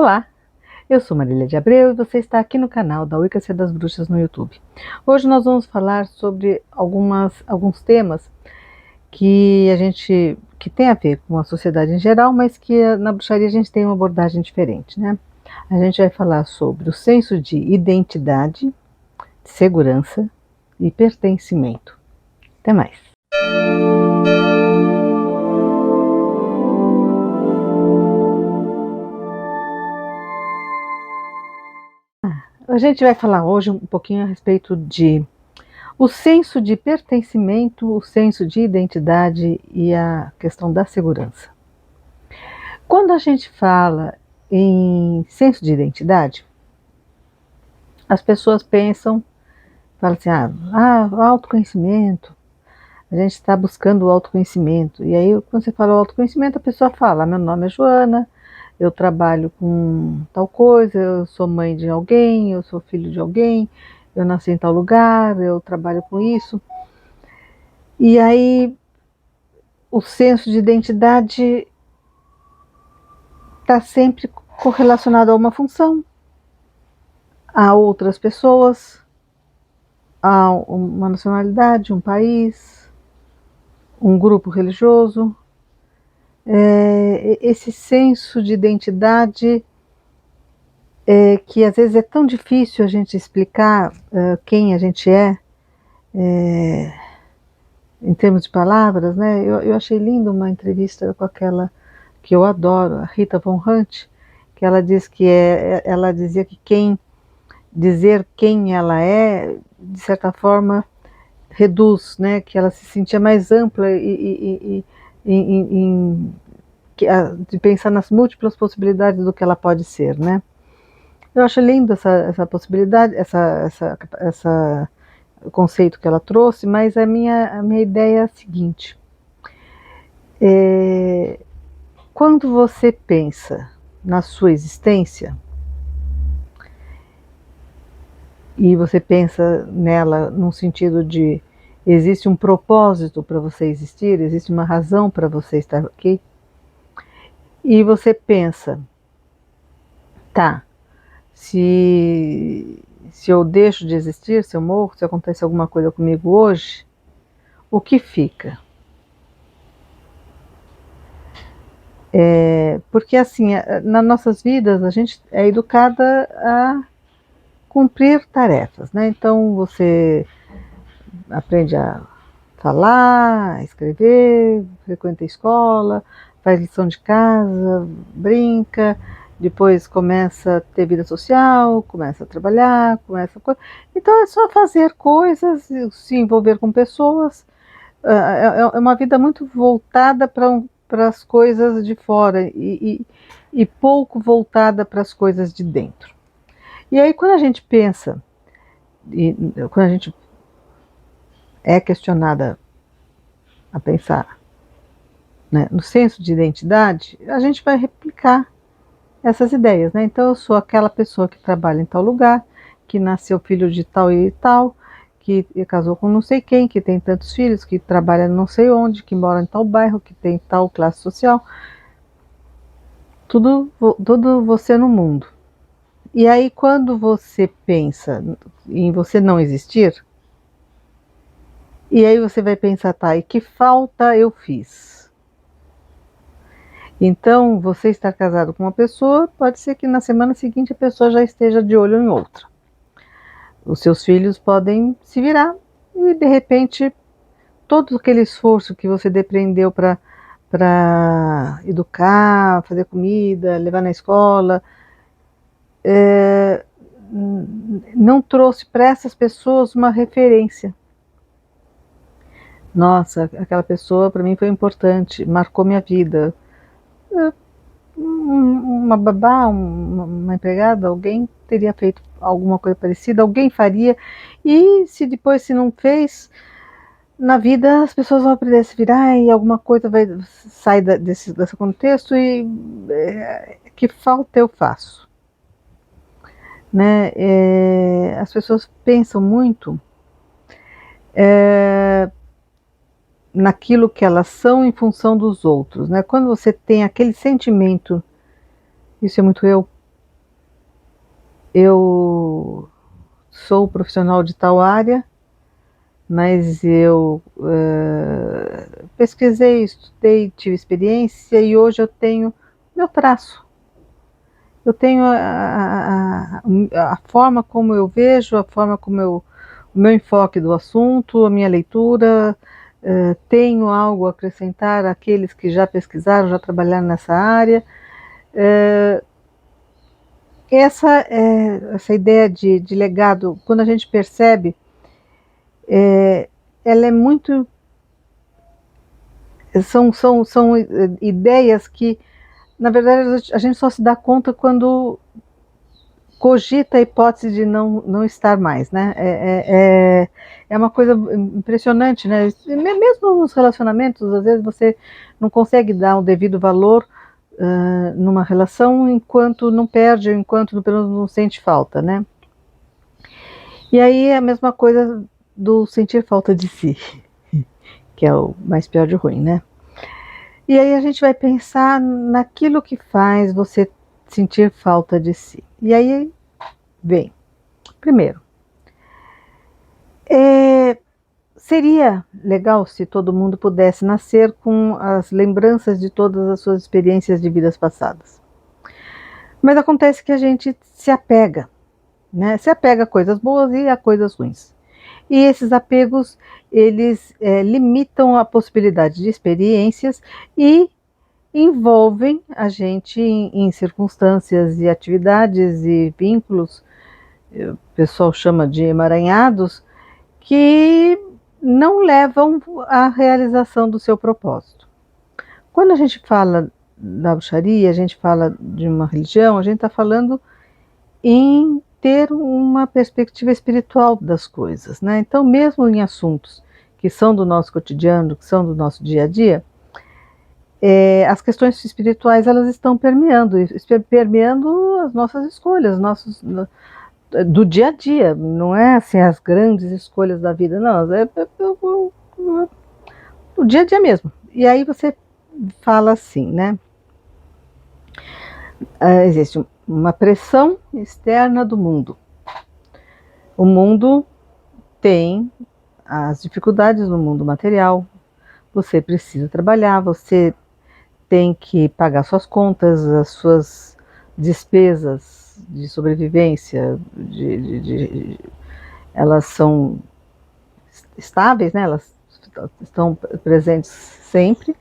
Olá, eu sou Marília de Abreu e você está aqui no canal da Wicca das Bruxas no YouTube. Hoje nós vamos falar sobre alguns temas que tem a ver com a sociedade em geral, mas que na bruxaria a gente tem uma abordagem diferente, né? A gente vai falar sobre o senso de identidade, segurança e pertencimento. Até mais! A gente vai falar hoje um pouquinho a respeito de o senso de pertencimento, o senso de identidade e a questão da segurança. Quando a gente fala em senso de identidade, as pessoas falam assim, autoconhecimento, a gente está buscando o autoconhecimento. E aí, quando você fala o autoconhecimento, a pessoa fala, meu nome é Joana, eu trabalho com tal coisa, eu sou mãe de alguém, eu sou filho de alguém, eu nasci em tal lugar, eu trabalho com isso. E aí, o senso de identidade está sempre correlacionado a uma função, a outras pessoas, a uma nacionalidade, um país, um grupo religioso. Esse senso de identidade que às vezes é tão difícil a gente explicar quem a gente em termos de palavras, né? Eu achei lindo uma entrevista com aquela que eu adoro, a Rita Von Hunt, que ela diz ela dizia que dizer quem ela é, de certa forma, reduz, né? Que ela se sentia mais ampla de pensar nas múltiplas possibilidades do que ela pode ser, né? Eu acho lindo essa possibilidade, essa conceito que ela trouxe, mas a minha ideia é a seguinte: quando você pensa na sua existência e você pensa nela num sentido de existe um propósito para você existir, existe uma razão para você estar aqui, e você pensa, tá, se eu deixo de existir, se eu morro, se acontece alguma coisa comigo hoje, o que fica? Porque assim, nas nossas vidas a gente é educada a cumprir tarefas, né? Então você aprende a falar, a escrever, frequenta a escola, faz lição de casa, brinca, depois começa a ter vida social, começa a trabalhar, então é só fazer coisas, se envolver com pessoas. É uma vida muito voltada para as coisas de fora e pouco voltada para as coisas de dentro. E aí quando a gente pensa, quando a gente é questionada a pensar, né, no senso de identidade, a gente vai replicar essas ideias, né? Então eu sou aquela pessoa que trabalha em tal lugar, que nasceu filho de tal e tal, que casou com não sei quem, que tem tantos filhos, que trabalha não sei onde, que mora em tal bairro, que tem tal classe social. Tudo você no mundo. E aí quando você pensa em você não existir, e aí você vai pensar, tá, e que falta eu fiz? Então, você estar casado com uma pessoa, pode ser que na semana seguinte a pessoa já esteja de olho em outra. Os seus filhos podem se virar e, de repente, todo aquele esforço que você depreendeu para educar, fazer comida, levar na escola, não trouxe para essas pessoas uma referência. Nossa, aquela pessoa para mim foi importante, marcou minha vida. Uma babá, uma empregada, alguém teria feito alguma coisa parecida, alguém faria, e se não fez, na vida as pessoas vão aprender a se virar e alguma coisa vai sair desse contexto e que falta eu faço, né? As pessoas pensam muito naquilo que elas são em função dos outros, né? Quando você tem aquele sentimento, isso é muito eu, eu sou profissional de tal área, mas eu pesquisei, estudei, tive experiência e hoje eu tenho meu traço. Eu tenho a forma como eu vejo, a forma como o meu enfoque do assunto, a minha leitura, tenho algo a acrescentar àqueles que já pesquisaram, já trabalharam nessa área. Essa ideia de legado, quando a gente percebe, ela é muito. São ideias que, na verdade, a gente só se dá conta quando cogita a hipótese de não estar mais, né? É uma coisa impressionante, né? Mesmo nos relacionamentos, às vezes você não consegue dar um devido valor numa relação enquanto não perde, enquanto pelo menos não sente falta, né? E aí é a mesma coisa do sentir falta de si, que é o mais pior de ruim, né? E aí a gente vai pensar naquilo que faz você sentir falta de si. E aí vem, primeiro, seria legal se todo mundo pudesse nascer com as lembranças de todas as suas experiências de vidas passadas. Mas acontece que a gente se apega, né? Se apega a coisas boas e a coisas ruins. E esses apegos, eles limitam a possibilidade de experiências e envolvem a gente em circunstâncias e atividades e vínculos, o pessoal chama de emaranhados, que não levam à realização do seu propósito. Quando a gente fala da bruxaria, a gente fala de uma religião, a gente está falando em ter uma perspectiva espiritual das coisas, né? Então, mesmo em assuntos que são do nosso cotidiano, que são do nosso dia a dia, as questões espirituais, elas estão permeando as nossas escolhas, do dia a dia. Não é assim as grandes escolhas da vida, não, o dia a dia mesmo. E aí você fala assim, né? Existe uma pressão externa do mundo. O mundo tem as dificuldades no mundo material. Você precisa trabalhar, você tem que pagar suas contas, as suas despesas de sobrevivência, elas são estáveis, né? Elas estão presentes sempre.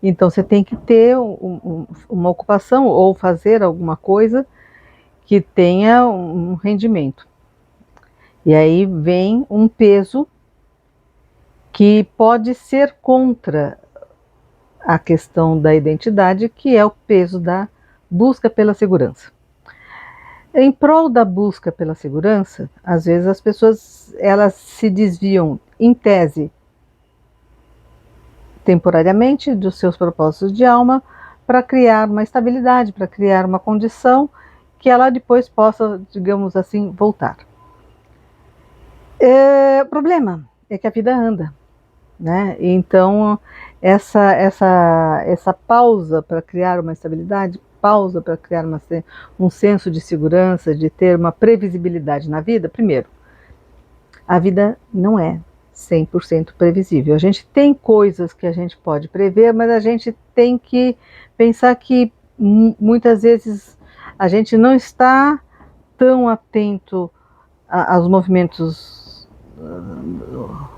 Então você tem que ter uma ocupação ou fazer alguma coisa que tenha um rendimento. E aí vem um peso que pode ser contra a questão da identidade, que é o peso da busca pela segurança. Em prol da busca pela segurança, às vezes as pessoas elas se desviam, em tese, temporariamente, dos seus propósitos de alma, para criar uma estabilidade, para criar uma condição que ela depois possa, digamos assim, voltar. O problema é que a vida anda, né? Então essa pausa para criar uma estabilidade, pausa para criar um senso de segurança, de ter uma previsibilidade na vida. Primeiro, a vida não é 100% previsível. A gente tem coisas que a gente pode prever, mas a gente tem que pensar que muitas vezes a gente não está tão atento aos movimentos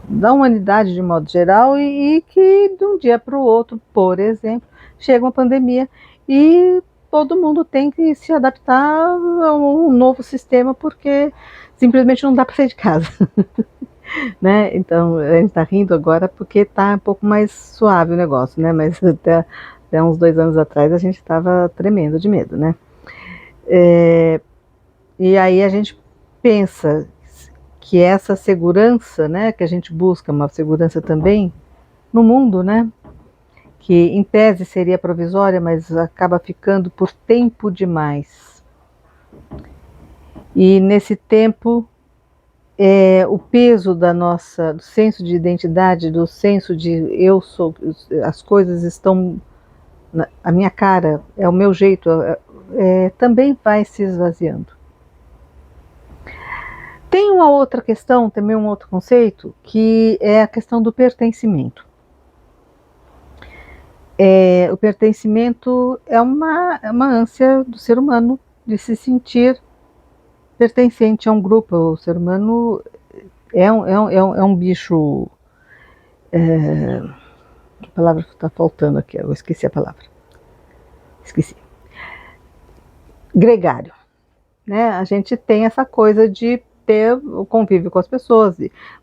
da humanidade de modo geral e que de um dia para o outro, por exemplo, chega uma pandemia e todo mundo tem que se adaptar a um novo sistema porque simplesmente não dá para sair de casa. Né? Então a gente está rindo agora porque está um pouco mais suave o negócio, né? Mas até uns 2 anos atrás a gente estava tremendo de medo, né? E aí a gente pensa que essa segurança, né, que a gente busca, uma segurança também no mundo, né, que em tese seria provisória, mas acaba ficando por tempo demais. E nesse tempo, o peso do senso de identidade, do senso de eu sou, as coisas estão a minha cara, é o meu jeito, também vai se esvaziando. Tem uma outra questão, também um outro conceito, que é a questão do pertencimento. O pertencimento é uma ânsia do ser humano de se sentir pertencente a um grupo. O ser humano é um bicho. A palavra está faltando aqui, eu esqueci a palavra. Esqueci. Gregário. Né? A gente tem essa coisa de ter o convívio com as pessoas,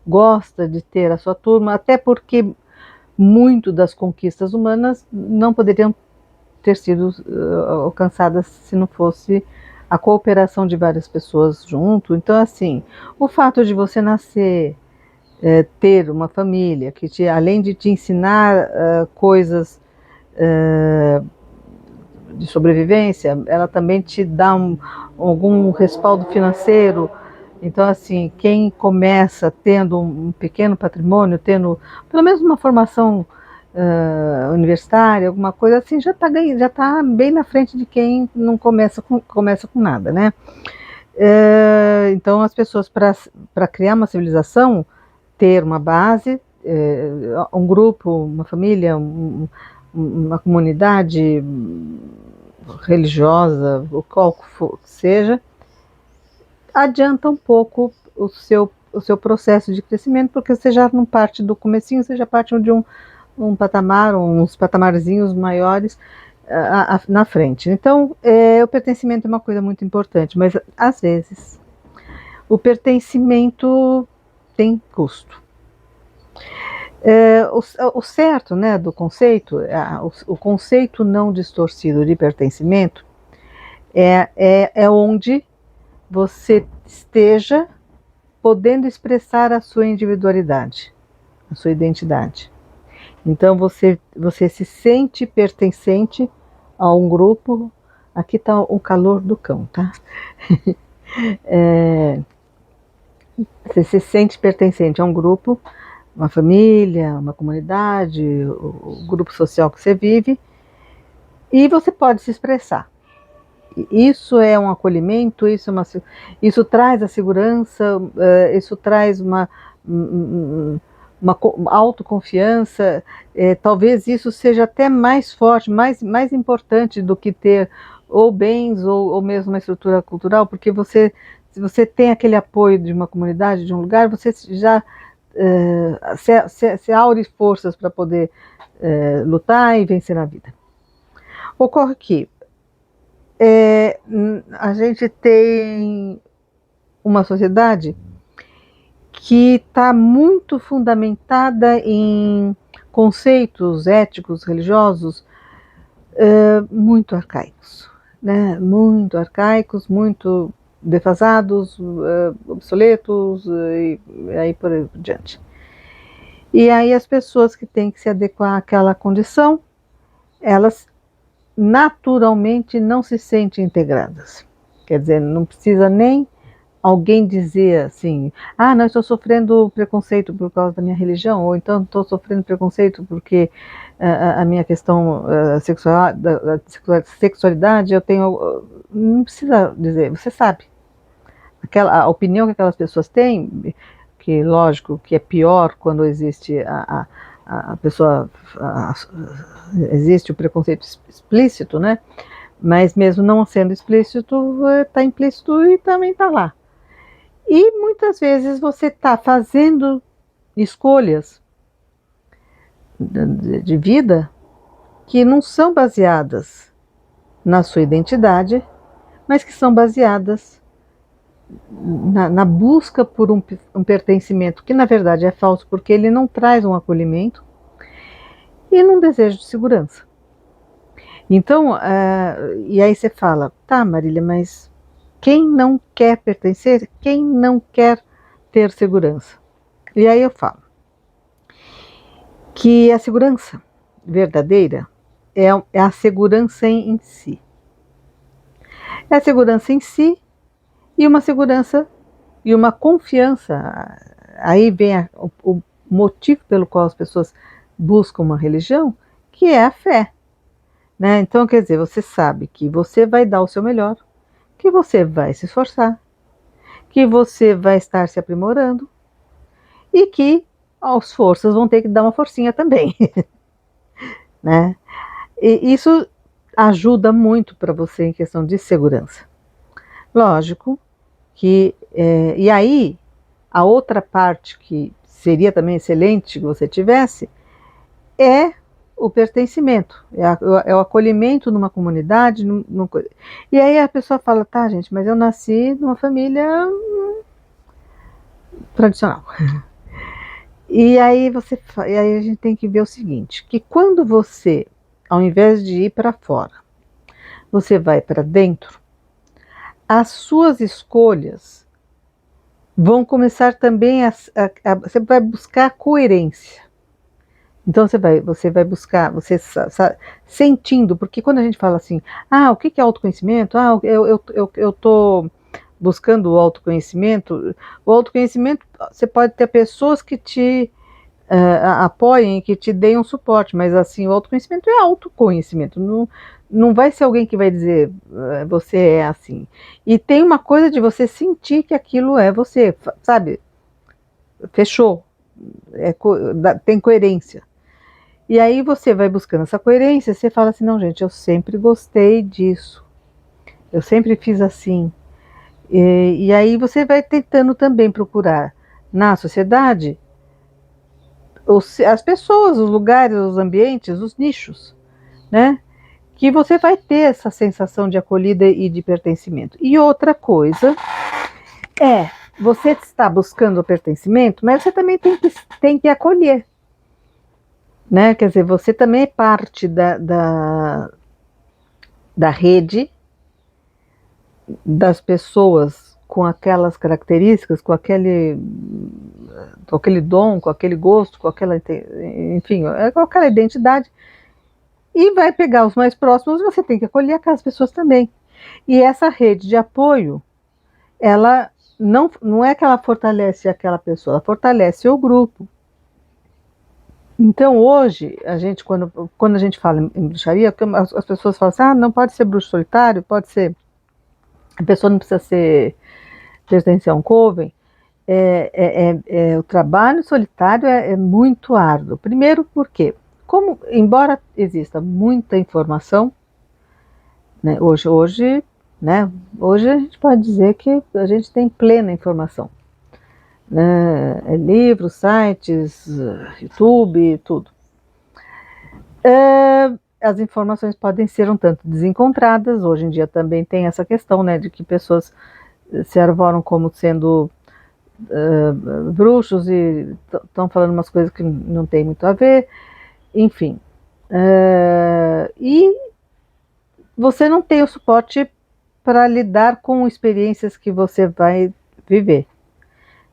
gosta de ter a sua turma, até porque muito das conquistas humanas não poderiam ter sido alcançadas se não fosse a cooperação de várias pessoas junto. Então, assim, o fato de você nascer, ter uma família que além de te ensinar coisas de sobrevivência, ela também te dá algum respaldo financeiro. Então, assim, quem começa tendo um pequeno patrimônio, tendo pelo menos uma formação universitária, alguma coisa assim, já está bem na frente de quem não começa com nada, né? Então, as pessoas, para criar uma civilização, ter uma base, um grupo, uma família, uma comunidade religiosa, o qual for, seja, adianta um pouco o seu processo de crescimento, porque você já não parte do comecinho, você já parte de um patamar, uns patamarzinhos maiores na frente. Então, o pertencimento é uma coisa muito importante, mas às vezes o pertencimento tem custo. O certo, né, do conceito, o conceito não distorcido de pertencimento é onde você esteja podendo expressar a sua individualidade, a sua identidade. Então você se sente pertencente a um grupo. Aqui está o calor do cão, tá? Você se sente pertencente a um grupo, uma família, uma comunidade, o grupo social que você vive, e você pode se expressar. Isso é um acolhimento, isso traz a segurança, isso traz uma autoconfiança. Talvez isso seja até mais forte, mais importante do que ter ou bens ou mesmo uma estrutura cultural, porque se você tem aquele apoio de uma comunidade, de um lugar, você já se aure forças para poder lutar e vencer na vida. Ocorre que a gente tem uma sociedade que está muito fundamentada em conceitos éticos, religiosos, muito arcaicos, né? Muito arcaicos, muito defasados, obsoletos, e aí por diante. E aí as pessoas que têm que se adequar àquela condição, elas naturalmente não se sentem integradas. Quer dizer, não precisa nem alguém dizer assim, não, estou sofrendo preconceito por causa da minha religião, ou então estou sofrendo preconceito porque a minha questão sexual, da sexualidade, eu tenho. Não precisa dizer, você sabe. A opinião que aquelas pessoas têm, que lógico que é pior quando existe a pessoa, existe o preconceito explícito, né? Mas mesmo não sendo explícito, está implícito e também está lá. E muitas vezes você está fazendo escolhas de vida que não são baseadas na sua identidade, mas que são baseadas na busca por um pertencimento, que na verdade é falso, porque ele não traz um acolhimento, e num desejo de segurança. Então, e aí você fala, tá, Marília, mas quem não quer pertencer, quem não quer ter segurança? E aí eu falo que a segurança verdadeira é a segurança em si. É a segurança em si e uma segurança e uma confiança. Aí vem o motivo pelo qual as pessoas buscam uma religião, que é a fé. Né? Então, quer dizer, você sabe que você vai dar o seu melhor, que você vai se esforçar, que você vai estar se aprimorando e que as forças vão ter que dar uma forcinha também, né? E isso ajuda muito para você em questão de segurança. Lógico que, e aí, a outra parte que seria também excelente que você tivesse é o pertencimento, é o acolhimento numa comunidade. E aí a pessoa fala, tá, gente, mas eu nasci numa família tradicional. E aí a gente tem que ver o seguinte, que quando você, ao invés de ir para fora, você vai para dentro, as suas escolhas vão começar também você vai buscar coerência. Então você vai buscar, sentindo, porque quando a gente fala assim, o que é autoconhecimento? Eu estou buscando o autoconhecimento, você pode ter pessoas que te apoiem, que te deem um suporte, mas assim, o autoconhecimento é autoconhecimento, não vai ser alguém que vai dizer, você é assim. E tem uma coisa de você sentir que aquilo é você, sabe? Fechou, tem coerência. E aí você vai buscando essa coerência, você fala assim, não, gente, eu sempre gostei disso, eu sempre fiz assim. E aí você vai tentando também procurar na sociedade as pessoas, os lugares, os ambientes, os nichos, né? Que você vai ter essa sensação de acolhida e de pertencimento. E outra coisa é, você está buscando o pertencimento, mas você também tem que acolher, né? Quer dizer, você também é parte da rede, das pessoas com aquelas características, com aquele dom, com aquele gosto, com aquela, enfim, com aquela identidade, e vai pegar os mais próximos, você tem que acolher aquelas pessoas também. E essa rede de apoio, ela não é que ela fortalece aquela pessoa, ela fortalece o grupo. Então hoje, quando a gente fala em bruxaria, as pessoas falam assim, não pode ser bruxo solitário, pode ser, a pessoa não precisa pertencer a um coven. O trabalho solitário é muito árduo. Primeiro porque, embora exista muita informação, né, hoje a gente pode dizer que a gente tem plena informação, né, livros, sites, YouTube, tudo. As informações podem ser um tanto desencontradas. Hoje em dia também tem essa questão, né, de que pessoas se arvoram como sendo bruxos e estão falando umas coisas que não tem muito a ver, enfim. E você não tem o suporte para lidar com experiências que você vai viver.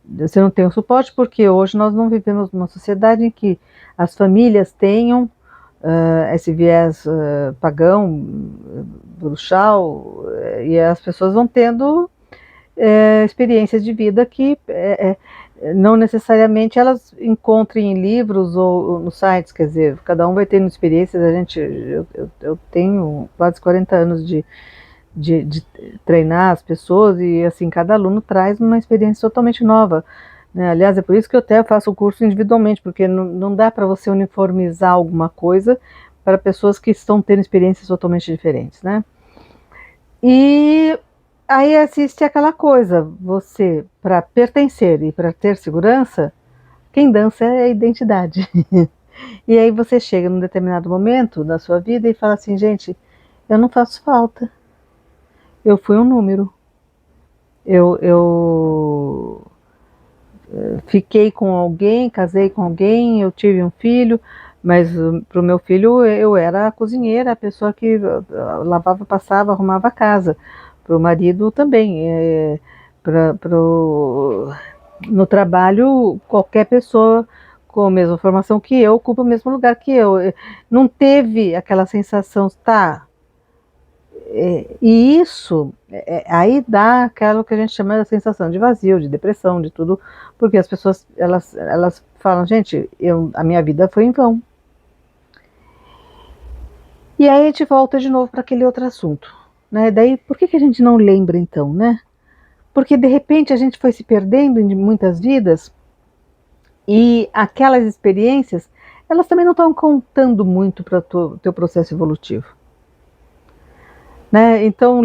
Você não tem o suporte porque hoje nós não vivemos numa sociedade em que as famílias tenham esse viés pagão, bruxal, e as pessoas vão tendo experiências de vida que não necessariamente elas encontrem em livros ou nos sites, quer dizer, cada um vai tendo experiências. Eu tenho quase 40 anos de treinar as pessoas e assim, cada aluno traz uma experiência totalmente nova, né? Aliás, é por isso que eu até faço o curso individualmente, porque não dá para você uniformizar alguma coisa para pessoas que estão tendo experiências totalmente diferentes, né? E aí assiste aquela coisa, você, para pertencer e para ter segurança, quem dança é a identidade. E aí você chega num determinado momento da sua vida e fala assim, gente, eu não faço falta. Eu fui um número. Eu fiquei com alguém, casei com alguém, eu tive um filho, mas para o meu filho eu era a cozinheira, a pessoa que lavava, passava, arrumava a casa. Para o marido também. No trabalho, qualquer pessoa com a mesma formação que eu ocupa o mesmo lugar que eu. Não teve aquela sensação, tá? E isso, aí dá aquilo que a gente chama de sensação de vazio, de depressão, de tudo, porque as pessoas, elas falam, gente, a minha vida foi em vão. E aí a gente volta de novo para aquele outro assunto, né? Daí, por que a gente não lembra então, né? Porque de repente a gente foi se perdendo em muitas vidas e aquelas experiências, elas também não estão contando muito para o teu processo evolutivo, né? Então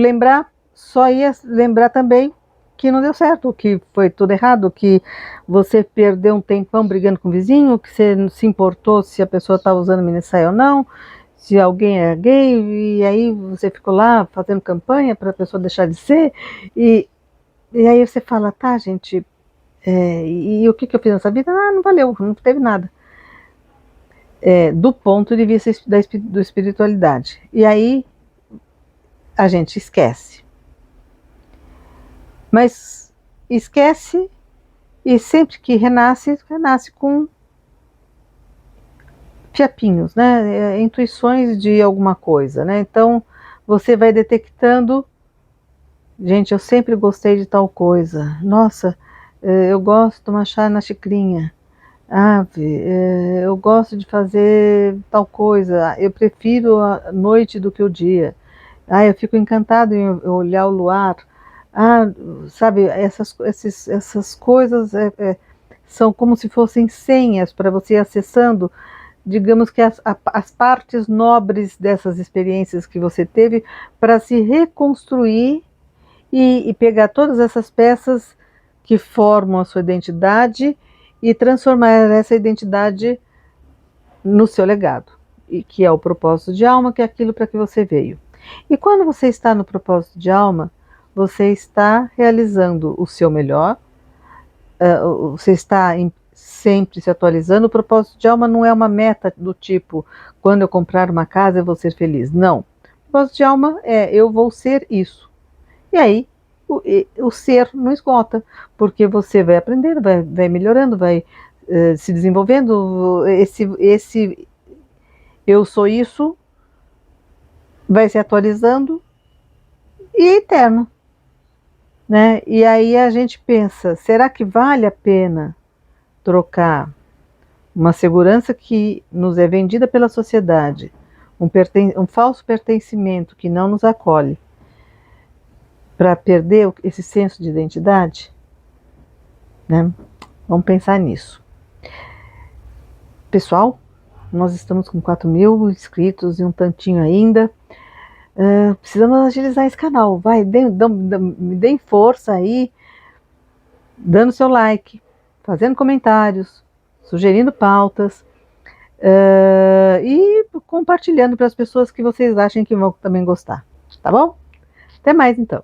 só ia lembrar também que não deu certo, que foi tudo errado, que você perdeu um tempão brigando com o vizinho, que você não se importou se a pessoa estava usando minissaia ou não, se alguém é gay, e aí você ficou lá fazendo campanha para a pessoa deixar de ser, e aí você fala, tá, gente, e o que eu fiz nessa vida? Ah, não valeu, não teve nada. Do ponto de vista da espiritualidade. E aí a gente esquece. Mas esquece e sempre que renasce, renasce com fiapinhos, né? Intuições de alguma coisa, né? Então você vai detectando, gente, eu sempre gostei de tal coisa. Nossa, eu gosto de tomar chá na xicrinha. Ave, eu gosto de fazer tal coisa. Eu prefiro a noite do que o dia. Ah, eu fico encantado em olhar o luar. Ah, sabe, essas coisas são como se fossem senhas para você ir acessando, digamos que as partes nobres dessas experiências que você teve para se reconstruir e pegar todas essas peças que formam a sua identidade e transformar essa identidade no seu legado, e que é o propósito de alma, que é aquilo para que você veio. E quando você está no propósito de alma, você está realizando o seu melhor, você está sempre se atualizando. O propósito de alma não é uma meta do tipo, quando eu comprar uma casa eu vou ser feliz. Não. O propósito de alma é, eu vou ser isso. E aí, o ser não esgota, porque você vai aprendendo, vai melhorando, vai se desenvolvendo. Esse eu sou isso vai se atualizando e é eterno, né? E aí a gente pensa, será que vale a pena trocar uma segurança que nos é vendida pela sociedade, um falso pertencimento que não nos acolhe, para perder esse senso de identidade? Né? Vamos pensar nisso. Pessoal, nós estamos com 4.000 inscritos e um tantinho ainda. Precisamos agilizar esse canal. Vai, me deem força aí, dando seu like, fazendo comentários, sugerindo pautas e compartilhando para as pessoas que vocês achem que vão também gostar. Tá bom? Até mais então.